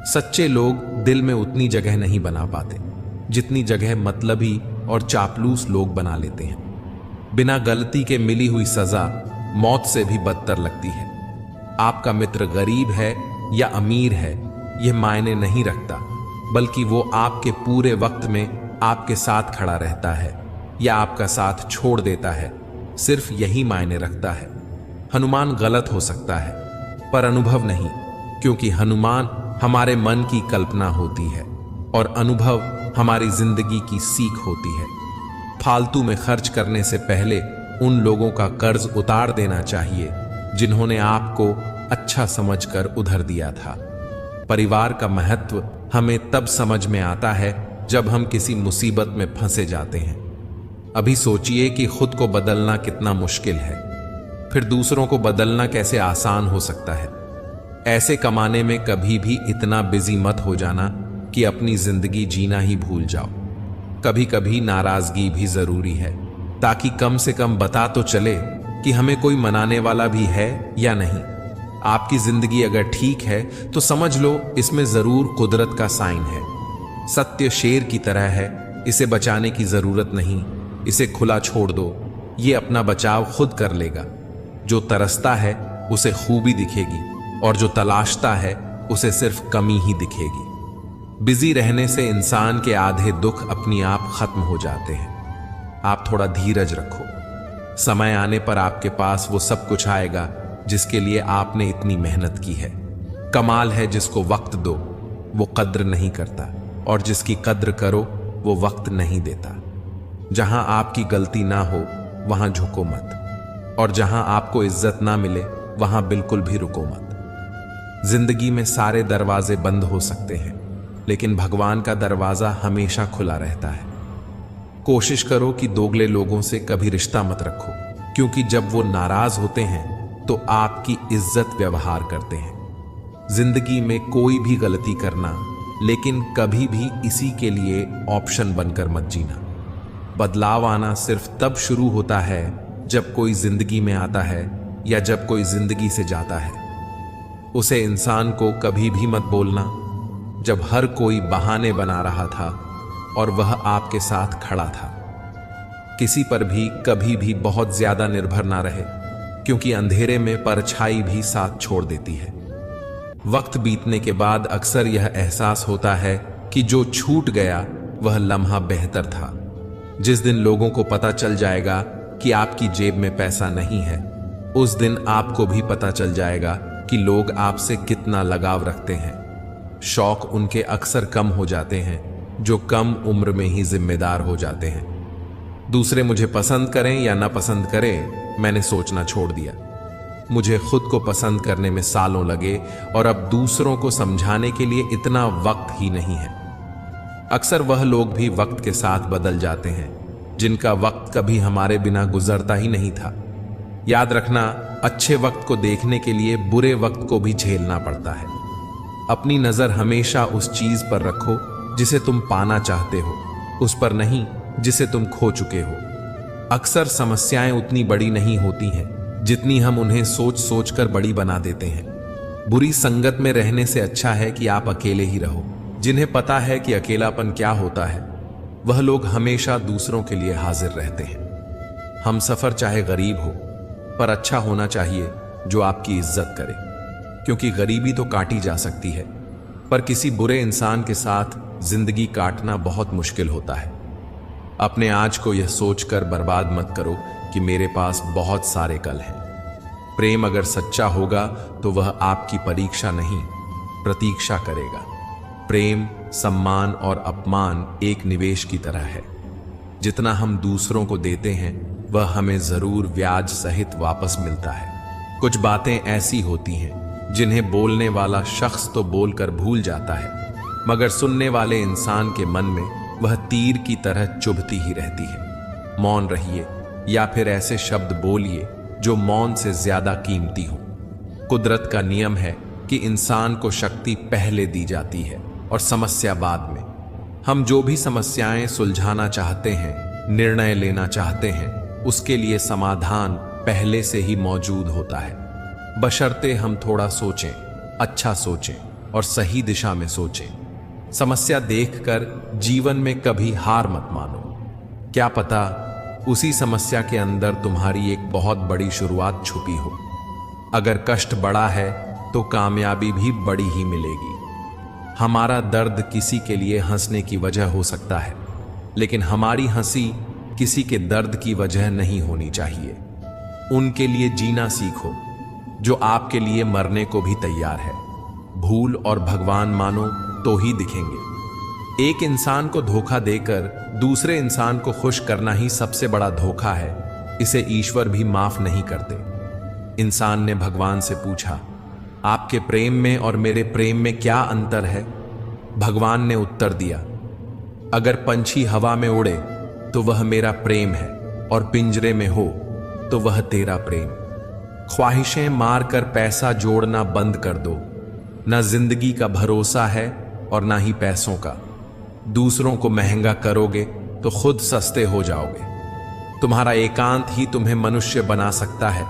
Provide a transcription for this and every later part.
सच्चे लोग दिल में उतनी जगह नहीं बना पाते जितनी जगह मतलबी और चापलूस लोग बना लेते हैं। बिना गलती के मिली हुई सजा मौत से भी बदतर लगती है। आपका मित्र गरीब है या अमीर है यह मायने नहीं रखता, बल्कि वो आपके पूरे वक्त में आपके साथ खड़ा रहता है या आपका साथ छोड़ देता है, सिर्फ यही मायने रखता है। हनुमान गलत हो सकता है पर अनुभव नहीं, क्योंकि हनुमान हमारे मन की कल्पना होती है और अनुभव हमारी जिंदगी की सीख होती है। फालतू में खर्च करने से पहले उन लोगों का कर्ज उतार देना चाहिए जिन्होंने आपको अच्छा समझकर उधार दिया था। परिवार का महत्व हमें तब समझ में आता है जब हम किसी मुसीबत में फंसे जाते हैं। अभी सोचिए कि खुद को बदलना कितना मुश्किल है, फिर दूसरों को बदलना कैसे आसान हो सकता है। ऐसे कमाने में कभी भी इतना बिजी मत हो जाना कि अपनी जिंदगी जीना ही भूल जाओ। कभी कभी नाराजगी भी जरूरी है, ताकि कम से कम बता तो चले कि हमें कोई मनाने वाला भी है या नहीं। आपकी जिंदगी अगर ठीक है तो समझ लो इसमें जरूर कुदरत का साइन है। सत्य शेर की तरह है, इसे बचाने की जरूरत नहीं, इसे खुला छोड़ दो, ये अपना बचाव खुद कर लेगा। जो तरसता है उसे खूबी दिखेगी और जो तलाशता है उसे सिर्फ कमी ही दिखेगी। बिजी रहने से इंसान के आधे दुख अपनी आप खत्म हो जाते हैं। आप थोड़ा धीरज रखो, समय आने पर आपके पास वो सब कुछ आएगा जिसके लिए आपने इतनी मेहनत की है। कमाल है जिसको वक्त दो वो कद्र नहीं करता, और जिसकी कद्र करो वो वक्त नहीं देता। जहां आपकी गलती ना हो वहां झुको मत, और जहां आपको इज्जत ना मिले वहां बिल्कुल भी रुको मत। जिंदगी में सारे दरवाजे बंद हो सकते हैं, लेकिन भगवान का दरवाजा हमेशा खुला रहता है। कोशिश करो कि दोगले लोगों से कभी रिश्ता मत रखो, क्योंकि जब वो नाराज होते हैं तो आपकी इज्जत व्यवहार करते हैं। जिंदगी में कोई भी गलती करना, लेकिन कभी भी इसी के लिए ऑप्शन बनकर मत जीना। बदलाव आना सिर्फ तब शुरू होता है जब कोई जिंदगी में आता है या जब कोई जिंदगी से जाता है। उसे इंसान को कभी भी मत बोलना जब हर कोई बहाने बना रहा था और वह आपके साथ खड़ा था। किसी पर भी कभी भी बहुत ज्यादा निर्भर ना रहे, क्योंकि अंधेरे में परछाई भी साथ छोड़ देती है। वक्त बीतने के बाद अक्सर यह एहसास होता है कि जो छूट गया वह लम्हा बेहतर था। जिस दिन लोगों को पता चल जाएगा कि आपकी जेब में पैसा नहीं है, उस दिन आपको भी पता चल जाएगा कि लोग आपसे कितना लगाव रखते हैं। शौक उनके अक्सर कम हो जाते हैं जो कम उम्र में ही जिम्मेदार हो जाते हैं। दूसरे मुझे पसंद करें या ना पसंद करें, मैंने सोचना छोड़ दिया। मुझे खुद को पसंद करने में सालों लगे और अब दूसरों को समझाने के लिए इतना वक्त ही नहीं है। अक्सर वह लोग भी वक्त के साथ बदल जाते हैं जिनका वक्त कभी हमारे बिना गुजरता ही नहीं था। याद रखना, अच्छे वक्त को देखने के लिए बुरे वक्त को भी झेलना पड़ता है। अपनी नजर हमेशा उस चीज पर रखो जिसे तुम पाना चाहते हो, उस पर नहीं जिसे तुम खो चुके हो। अक्सर समस्याएं उतनी बड़ी नहीं होती हैं जितनी हम उन्हें सोच सोच कर बड़ी बना देते हैं। बुरी संगत में रहने से अच्छा है कि आप अकेले ही रहो। जिन्हें पता है कि अकेलापन क्या होता है, वह लोग हमेशा दूसरों के लिए हाजिर रहते हैं। हम सफर चाहे गरीब हो, पर अच्छा होना चाहिए जो आपकी इज्जत करे, क्योंकि गरीबी तो काटी जा सकती है, पर किसी बुरे इंसान के साथ जिंदगी काटना बहुत मुश्किल होता है। अपने आज को यह सोचकर बर्बाद मत करो कि मेरे पास बहुत सारे कल हैं। प्रेम अगर सच्चा होगा तो वह आपकी परीक्षा नहीं, प्रतीक्षा करेगा। प्रेम, सम्मान और अपमान एक निवेश की तरह है। जितना हम दूसरों को देते हैं वह हमें जरूर ब्याज सहित वापस मिलता है। कुछ बातें ऐसी होती हैं जिन्हें बोलने वाला शख्स तो बोलकर भूल जाता है, मगर सुनने वाले इंसान के मन में वह तीर की तरह चुभती ही रहती है। मौन रहिए या फिर ऐसे शब्द बोलिए जो मौन से ज्यादा कीमती हो। कुदरत का नियम है कि इंसान को शक्ति पहले दी जाती है और समस्या बाद में। हम जो भी समस्याएं सुलझाना चाहते हैं, निर्णय लेना चाहते हैं, उसके लिए समाधान पहले से ही मौजूद होता है, बशर्ते हम थोड़ा सोचें, अच्छा सोचें। और सही दिशा में सोचें। समस्या देखकर जीवन में कभी हार मत मानो। क्या पता उसी समस्या के अंदर तुम्हारी एक बहुत बड़ी शुरुआत छुपी हो। अगर कष्ट बड़ा है तो कामयाबी भी बड़ी ही मिलेगी। हमारा दर्द किसी के लिए हंसने की वजह हो सकता है, लेकिन हमारी हंसी किसी के दर्द की वजह नहीं होनी चाहिए। उनके लिए जीना सीखो जो आपके लिए मरने को भी तैयार है। भूल और भगवान मानो तो ही दिखेंगे। एक इंसान को धोखा देकर दूसरे इंसान को खुश करना ही सबसे बड़ा धोखा है। इसे ईश्वर भी माफ नहीं करते। इंसान ने भगवान से पूछा, आपके प्रेम में और मेरे प्रेम में क्या अंतर है? भगवान ने उत्तर दिया, अगर पंछी हवा में उड़े तो वह मेरा प्रेम है, और पिंजरे में हो तो वह तेरा प्रेम। ख्वाहिशें मारकर पैसा जोड़ना बंद कर दो। ना जिंदगी का भरोसा है और ना ही पैसों का। दूसरों को महंगा करोगे तो खुद सस्ते हो जाओगे। तुम्हारा एकांत ही तुम्हें मनुष्य बना सकता है।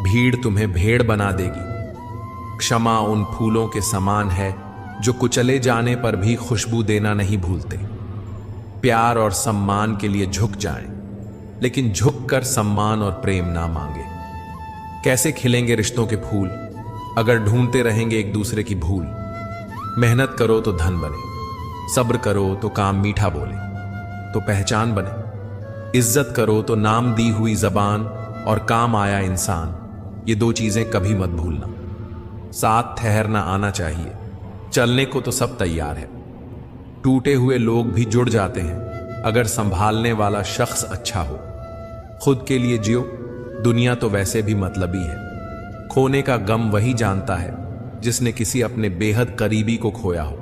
भीड़ तुम्हें भेड़ बना देगी। क्षमा उन फूलों के समान है जो कुचले जाने पर भी खुशबू देना नहीं भूलते। प्यार और सम्मान के लिए झुक जाएं, लेकिन झुककर सम्मान और प्रेम ना मांगे। कैसे खिलेंगे रिश्तों के फूल अगर ढूंढते रहेंगे एक दूसरे की भूल? मेहनत करो तो धन बने, सब्र करो तो काम मीठा बोले तो पहचान बने, इज्जत करो तो नाम दी हुई जबान और काम आया इंसान। ये दो चीजें कभी मत भूलना। साथ ठहरना आना चाहिए। चलने को तो सब तैयार है। टूटे हुए लोग भी जुड़ जाते हैं अगर संभालने वाला शख्स अच्छा हो। खुद के लिए जियो, दुनिया तो वैसे भी मतलबी है। खोने का गम वही जानता है जिसने किसी अपने बेहद करीबी को खोया हो।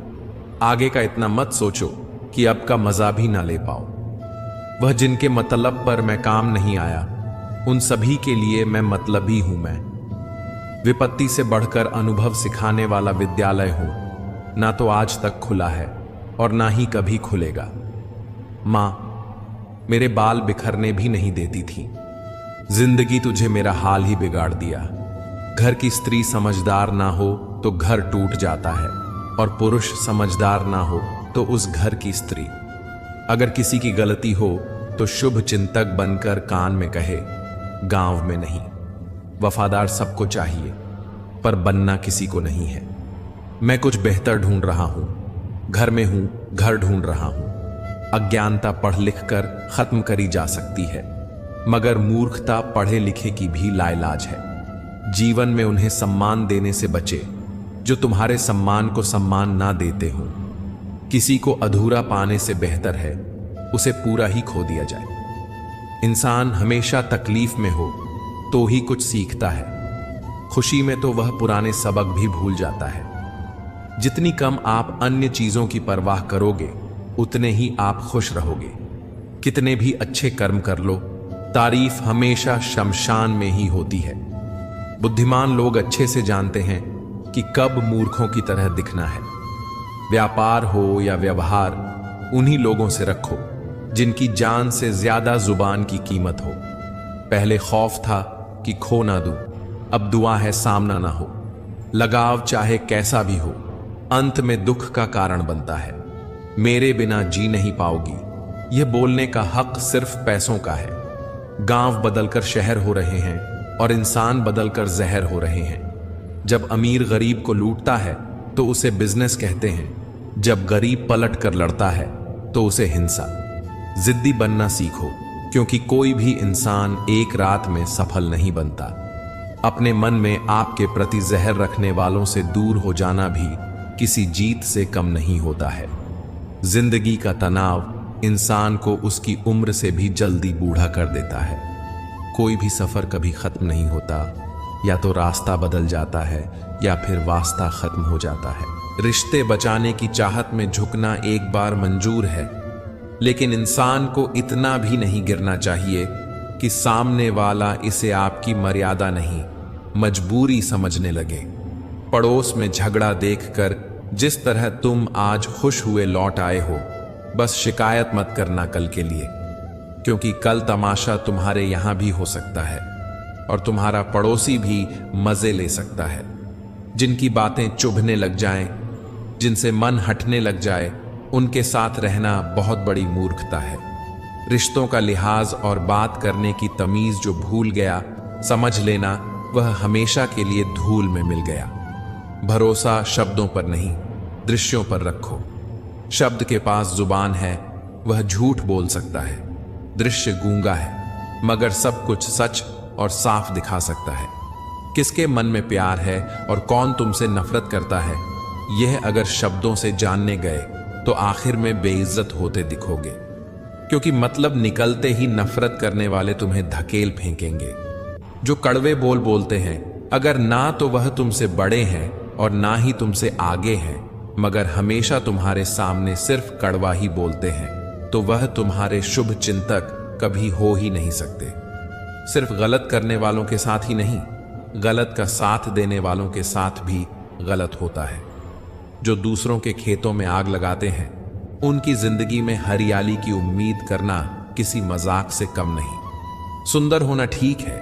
आगे का इतना मत सोचो कि अब का मजा भी ना ले पाओ। वह जिनके मतलब पर मैं काम नहीं आया, उन सभी के लिए मैं मतलबी हूं। मैं विपत्ति से बढ़कर अनुभव सिखाने वाला विद्यालय हूं। ना तो आज तक खुला है और ना ही कभी खुलेगा। मां मेरे बाल बिखरने भी नहीं देती थी। जिंदगी तुझे मेरा हाल ही बिगाड़ दिया। घर की स्त्री समझदार ना हो तो घर टूट जाता है, और पुरुष समझदार ना हो तो उस घर की स्त्री। अगर किसी की गलती हो तो शुभ चिंतक बनकर कान में कहे, गांव में नहीं। वफादार सबको चाहिए पर बनना किसी को नहीं है। मैं कुछ बेहतर ढूंढ रहा हूं। घर में हूं, घर ढूंढ रहा हूं। अज्ञानता पढ़ लिख कर खत्म करी जा सकती है, मगर मूर्खता पढ़े लिखे की भी लाइलाज है। जीवन में उन्हें सम्मान देने से बचे जो तुम्हारे सम्मान को सम्मान ना देते हो। किसी को अधूरा पाने से बेहतर है उसे पूरा ही खो दिया जाए। इंसान हमेशा तकलीफ में हो तो ही कुछ सीखता है। खुशी में तो वह पुराने सबक भी भूल जाता है। जितनी कम आप अन्य चीजों की परवाह करोगे उतने ही आप खुश रहोगे। कितने भी अच्छे कर्म कर लो, तारीफ हमेशा शमशान में ही होती है। बुद्धिमान लोग अच्छे से जानते हैं कि कब मूर्खों की तरह दिखना है। व्यापार हो या व्यवहार, उन्हीं लोगों से रखो जिनकी जान से ज्यादा जुबान की कीमत हो। पहले खौफ था कि खो ना दूं, अब दुआ है सामना ना हो। लगाव चाहे कैसा भी हो, अंत में दुख का कारण बनता है। मेरे बिना जी नहीं पाओगी, यह बोलने का हक सिर्फ पैसों का है। गांव बदलकर शहर हो रहे हैं और इंसान बदलकर जहर हो रहे हैं। जब अमीर गरीब को लूटता है तो उसे बिजनेस कहते हैं। जब गरीब पलट कर लड़ता है तो उसे हिंसा। जिद्दी बनना सीखो, क्योंकि कोई भी इंसान एक रात में सफल नहीं बनता। अपने मन में आपके प्रति जहर रखने वालों से दूर हो जाना भी किसी जीत से कम नहीं होता है। जिंदगी का तनाव इंसान को उसकी उम्र से भी जल्दी बूढ़ा कर देता है। कोई भी सफर कभी खत्म नहीं होता। या तो रास्ता बदल जाता है या फिर वास्ता खत्म हो जाता है। रिश्ते बचाने की चाहत में झुकना एक बार मंजूर है, लेकिन इंसान को इतना भी नहीं गिरना चाहिए कि सामने वाला इसे आपकी मर्यादा नहीं, मजबूरी समझने लगे। पड़ोस में झगड़ा देखकर जिस तरह तुम आज खुश हुए लौट आए हो, बस शिकायत मत करना कल के लिए, क्योंकि कल तमाशा तुम्हारे यहां भी हो सकता है और तुम्हारा पड़ोसी भी मजे ले सकता है। जिनकी बातें चुभने लग जाएं, जिनसे मन हटने लग जाए उनके साथ रहना बहुत बड़ी मूर्खता है। रिश्तों का लिहाज और बात करने की तमीज जो भूल गया, समझ लेना वह हमेशा के लिए धूल में मिल गया। भरोसा शब्दों पर नहीं, दृश्यों पर रखो। शब्द के पास जुबान है, वह झूठ बोल सकता है। दृश्य गूंगा है, मगर सब कुछ सच और साफ दिखा सकता है। किसके मन में प्यार है और कौन तुमसे नफरत करता है, यह अगर शब्दों से जानने गए तो आखिर में बेइज्जत होते दिखोगे, क्योंकि मतलब निकलते ही नफरत करने वाले तुम्हें धकेल फेंकेंगे। जो कड़वे बोल बोलते हैं, अगर ना तो वह तुमसे बड़े हैं और ना ही तुमसे आगे हैं, मगर हमेशा तुम्हारे सामने सिर्फ कड़वा ही बोलते हैं, तो वह तुम्हारे शुभ चिंतक कभी हो ही नहीं सकते। सिर्फ गलत करने वालों के साथ ही नहीं, गलत का साथ देने वालों के साथ भी गलत होता है। जो दूसरों के खेतों में आग लगाते हैं, उनकी जिंदगी में हरियाली की उम्मीद करना किसी मजाक से कम नहीं। सुंदर होना ठीक है,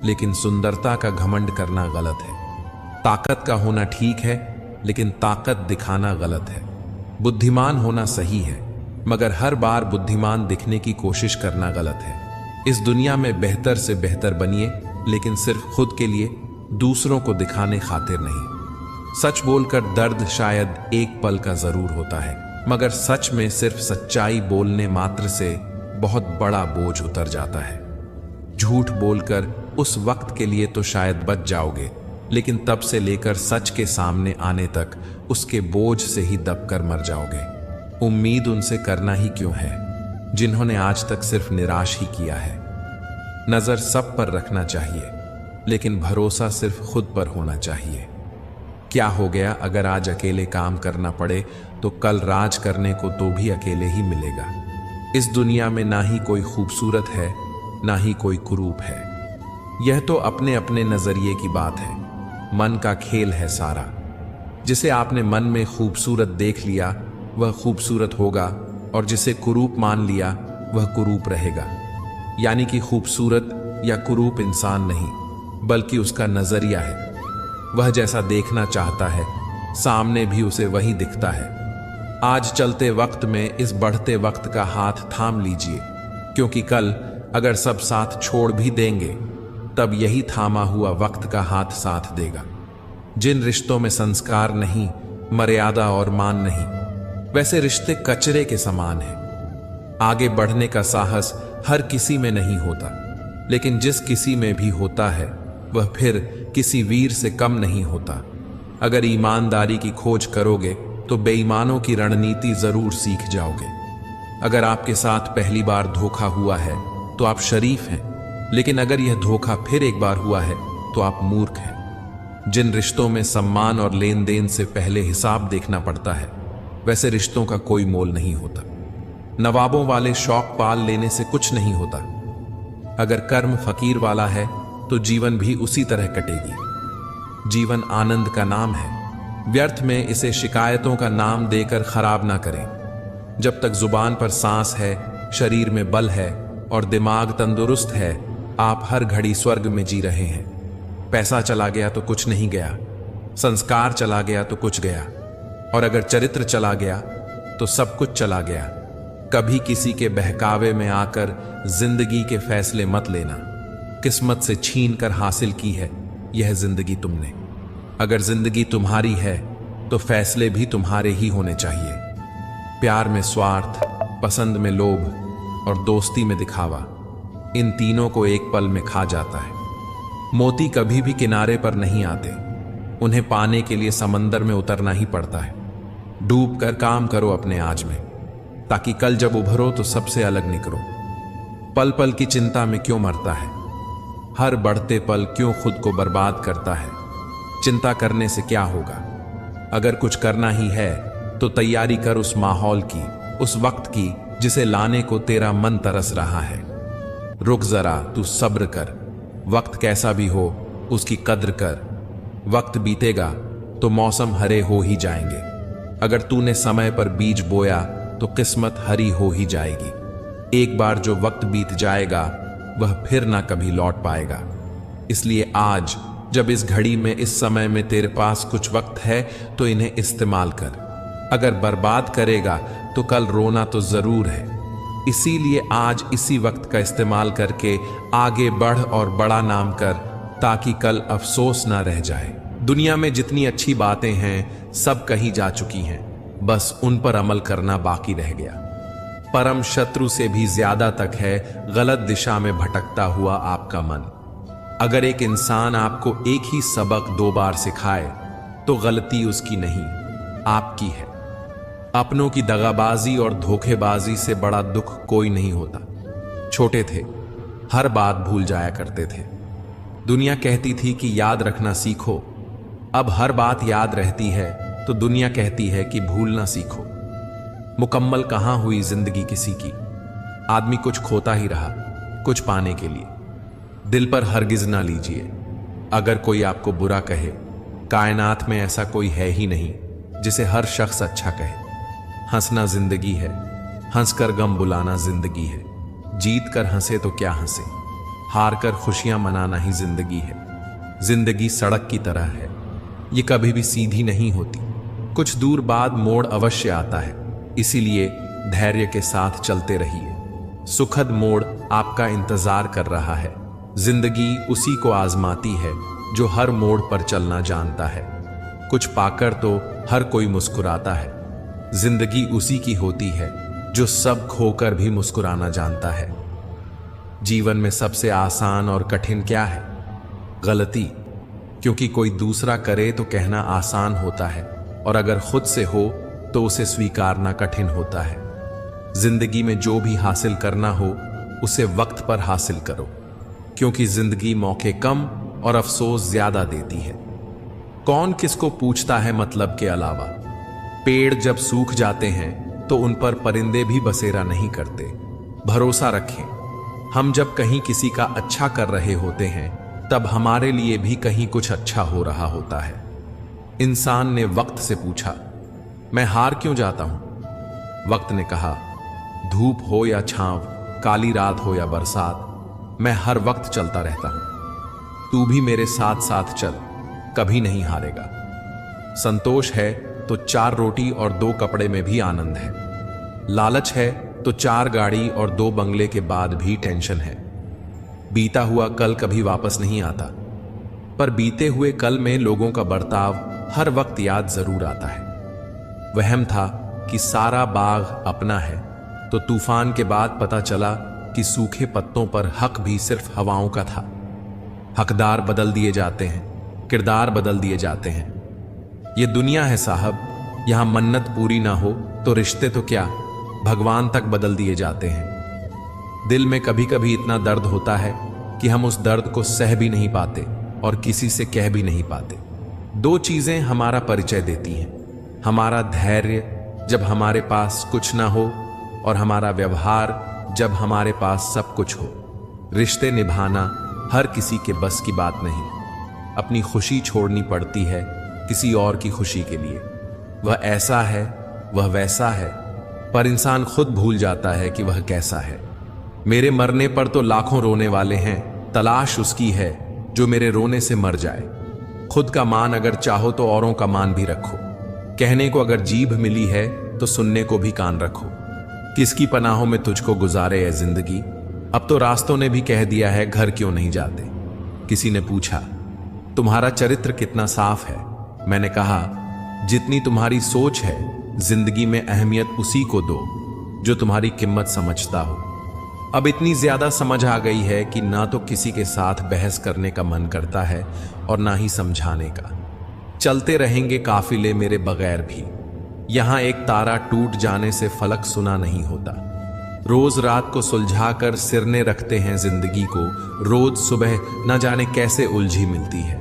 लेकिन सुंदरता का घमंड करना गलत है। ताकत का होना ठीक है, लेकिन ताकत दिखाना गलत है। बुद्धिमान होना सही है, मगर हर बार बुद्धिमान दिखने की कोशिश करना गलत है। इस दुनिया में बेहतर से बेहतर बनिए, लेकिन सिर्फ खुद के लिए, दूसरों को दिखाने खातिर नहीं। सच बोलकर दर्द शायद एक पल का जरूर होता है, मगर सच में सिर्फ सच्चाई बोलने मात्र से बहुत बड़ा बोझ उतर जाता है। झूठ बोलकर उस वक्त के लिए तो शायद बच जाओगे, लेकिन तब से लेकर सच के सामने आने तक उसके बोझ से ही दबकर मर जाओगे। उम्मीद उनसे करना ही क्यों है जिन्होंने आज तक सिर्फ निराश ही किया है। नजर सब पर रखना चाहिए, लेकिन भरोसा सिर्फ खुद पर होना चाहिए। क्या हो गया अगर आज अकेले काम करना पड़े, तो कल राज करने को तो भी अकेले ही मिलेगा। इस दुनिया में ना ही कोई खूबसूरत है, ना ही कोई कुरूप है। यह तो अपने अपने नजरिए की बात है। मन का खेल है सारा। जिसे आपने मन में खूबसूरत देख लिया वह खूबसूरत होगा, और जिसे कुरूप मान लिया वह कुरूप रहेगा। यानी कि खूबसूरत या कुरूप इंसान नहीं, बल्कि उसका नजरिया है। वह जैसा देखना चाहता है, सामने भी उसे वही दिखता है। आज चलते वक्त में इस बढ़ते वक्त का हाथ थाम लीजिए, क्योंकि कल अगर सब साथ छोड़ भी देंगे, तब यही थामा हुआ वक्त का हाथ साथ देगा। जिन रिश्तों में संस्कार नहीं, मर्यादा और मान नहीं, वैसे रिश्ते कचरे के समान हैं। आगे बढ़ने का साहस हर किसी में नहीं होता, लेकिन जिस किसी में भी होता है वह फिर किसी वीर से कम नहीं होता। अगर ईमानदारी की खोज करोगे तो बेईमानों की रणनीति जरूर सीख जाओगे। अगर आपके साथ पहली बार धोखा हुआ है तो आप शरीफ हैं, लेकिन अगर यह धोखा फिर एक बार हुआ है तो आप मूर्ख हैं। जिन रिश्तों में सम्मान और लेन देन से पहले हिसाब देखना पड़ता है, वैसे रिश्तों का कोई मोल नहीं होता। नवाबों वाले शौक पाल लेने से कुछ नहीं होता। अगर कर्म फकीर वाला है तो जीवन भी उसी तरह कटेगी। जीवन आनंद का नाम है, व्यर्थ में इसे शिकायतों का नाम देकर खराब ना करें। जब तक जुबान पर सांस है, शरीर में बल है और दिमाग तंदुरुस्त है, आप हर घड़ी स्वर्ग में जी रहे हैं। पैसा चला गया तो कुछ नहीं गया, संस्कार चला गया तो कुछ गया, और अगर चरित्र चला गया तो सब कुछ चला गया। कभी किसी के बहकावे में आकर जिंदगी के फैसले मत लेना। किस्मत से छीन कर हासिल की है यह जिंदगी तुमने। अगर जिंदगी तुम्हारी है तो फैसले भी तुम्हारे ही होने चाहिए। प्यार में स्वार्थ, पसंद में लोभ और दोस्ती में दिखावा, इन तीनों को एक पल में खा जाता है। मोती कभी भी किनारे पर नहीं आते, उन्हें पाने के लिए समंदर में उतरना ही पड़ता है। डूब कर काम करो अपने आज में, ताकि कल जब उभरो तो सबसे अलग निकलो। पल पल की चिंता में क्यों मरता है, हर बढ़ते पल क्यों खुद को बर्बाद करता है। चिंता करने से क्या होगा? अगर कुछ करना ही है तो तैयारी कर उस माहौल की, उस वक्त की जिसे लाने को तेरा मन तरस रहा है। रुक जरा, तू सब्र कर। वक्त कैसा भी हो उसकी कद्र कर। वक्त बीतेगा तो मौसम हरे हो ही जाएंगे। अगर तूने समय पर बीज बोया तो किस्मत हरी हो ही जाएगी। एक बार जो वक्त बीत जाएगा वह फिर ना कभी लौट पाएगा। इसलिए आज जब इस घड़ी में, इस समय में तेरे पास कुछ वक्त है तो इन्हें इस्तेमाल कर। अगर बर्बाद करेगा तो कल रोना तो जरूर है। इसीलिए आज इसी वक्त का इस्तेमाल करके आगे बढ़ और बड़ा नाम कर, ताकि कल अफसोस ना रह जाए। दुनिया में जितनी अच्छी बातें हैं सब कही जा चुकी हैं, बस उन पर अमल करना बाकी रह गया। परम शत्रु से भी ज्यादा तक है गलत दिशा में भटकता हुआ आपका मन। अगर एक इंसान आपको एक ही सबक 2 बार सिखाए तो गलती उसकी नहीं, आपकी है। अपनों की दगाबाजी और धोखेबाजी से बड़ा दुख कोई नहीं होता। छोटे थे, हर बात भूल जाया करते थे। दुनिया कहती थी कि याद रखना सीखो। अब हर बात याद रहती है तो दुनिया कहती है कि भूलना सीखो। मुकम्मल कहां हुई जिंदगी किसी की। आदमी कुछ खोता ही रहा कुछ पाने के लिए। दिल पर हरगिज ना लीजिए। अगर कोई आपको बुरा कहे, कायनात में ऐसा कोई है ही नहीं जिसे हर शख्स अच्छा कहे। हंसना जिंदगी है, हंसकर गम बुलाना जिंदगी है। जीत कर हंसे तो क्या हंसे, हार कर खुशियां मनाना ही जिंदगी है। जिंदगी सड़क की तरह है, ये कभी भी सीधी नहीं होती। कुछ दूर बाद मोड़ अवश्य आता है, इसीलिए धैर्य के साथ चलते रहिए। सुखद मोड़ आपका इंतजार कर रहा है। जिंदगी उसी को आजमाती है जो हर मोड़ पर चलना जानता है। कुछ पाकर तो हर कोई मुस्कुराता है। जिंदगी उसी की होती है जो सब खोकर भी मुस्कुराना जानता है। जीवन में सबसे आसान और कठिन क्या है? गलती। क्योंकि कोई दूसरा करे तो कहना आसान होता है, और अगर खुद से हो तो उसे स्वीकारना कठिन होता है। जिंदगी में जो भी हासिल करना हो उसे वक्त पर हासिल करो, क्योंकि जिंदगी मौके कम और अफसोस ज्यादा देती है। कौन किसको पूछता है मतलब के अलावा। पेड़ जब सूख जाते हैं तो उन पर परिंदे भी बसेरा नहीं करते। भरोसा रखें, हम जब कहीं किसी का अच्छा कर रहे होते हैं तब हमारे लिए भी कहीं कुछ अच्छा हो रहा होता है। इंसान ने वक्त से पूछा, मैं हार क्यों जाता हूं? वक्त ने कहा, धूप हो या छांव, काली रात हो या बरसात, मैं हर वक्त चलता रहता हूं। तू भी मेरे साथ साथ चल, कभी नहीं हारेगा। संतोष है तो 4 रोटी और 2 कपड़े में भी आनंद है। लालच है तो 4 गाड़ी और 2 बंगले के बाद भी टेंशन है। बीता हुआ कल कभी वापस नहीं आता, पर बीते हुए कल में लोगों का बर्ताव हर वक्त याद जरूर आता है। वहम था कि सारा बाग अपना है, तो तूफान के बाद पता चला कि सूखे पत्तों पर हक भी सिर्फ हवाओं का था। हकदार बदल दिए जाते हैं, किरदार बदल दिए जाते हैं। ये दुनिया है साहब, यहां मन्नत पूरी ना हो तो रिश्ते तो क्या, भगवान तक बदल दिए जाते हैं। दिल में कभी कभी इतना दर्द होता है कि हम उस दर्द को सह भी नहीं पाते और किसी से कह भी नहीं पाते। 2 चीजें हमारा परिचय देती हैं, हमारा धैर्य जब हमारे पास कुछ ना हो, और हमारा व्यवहार जब हमारे पास सब कुछ हो। रिश्ते निभाना हर किसी के बस की बात नहीं। अपनी खुशी छोड़नी पड़ती है किसी और की खुशी के लिए। वह ऐसा है, वह वैसा है, पर इंसान खुद भूल जाता है कि वह कैसा है। मेरे मरने पर तो लाखों रोने वाले हैं, तलाश उसकी है जो मेरे रोने से मर जाए। खुद का मान अगर चाहो तो औरों का मान भी रखो। कहने को अगर जीभ मिली है तो सुनने को भी कान रखो। किसकी पनाहों में तुझको गुजारे है जिंदगी। अब तो रास्तों ने भी कह दिया है घर क्यों नहीं जाते। किसी ने पूछा, तुम्हारा चरित्र कितना साफ है? मैंने कहा, जितनी तुम्हारी सोच है जिंदगी में अहमियत उसी को दो जो तुम्हारी कीमत समझता हो। अब इतनी ज्यादा समझ आ गई है कि ना तो किसी के साथ बहस करने का मन करता है और ना ही समझाने का। चलते रहेंगे काफिले मेरे बगैर भी। यहां एक तारा टूट जाने से फलक सुना नहीं होता। रोज रात को सुलझाकर सिरने रखते हैं जिंदगी को। रोज सुबह न जाने कैसे उलझी मिलती है।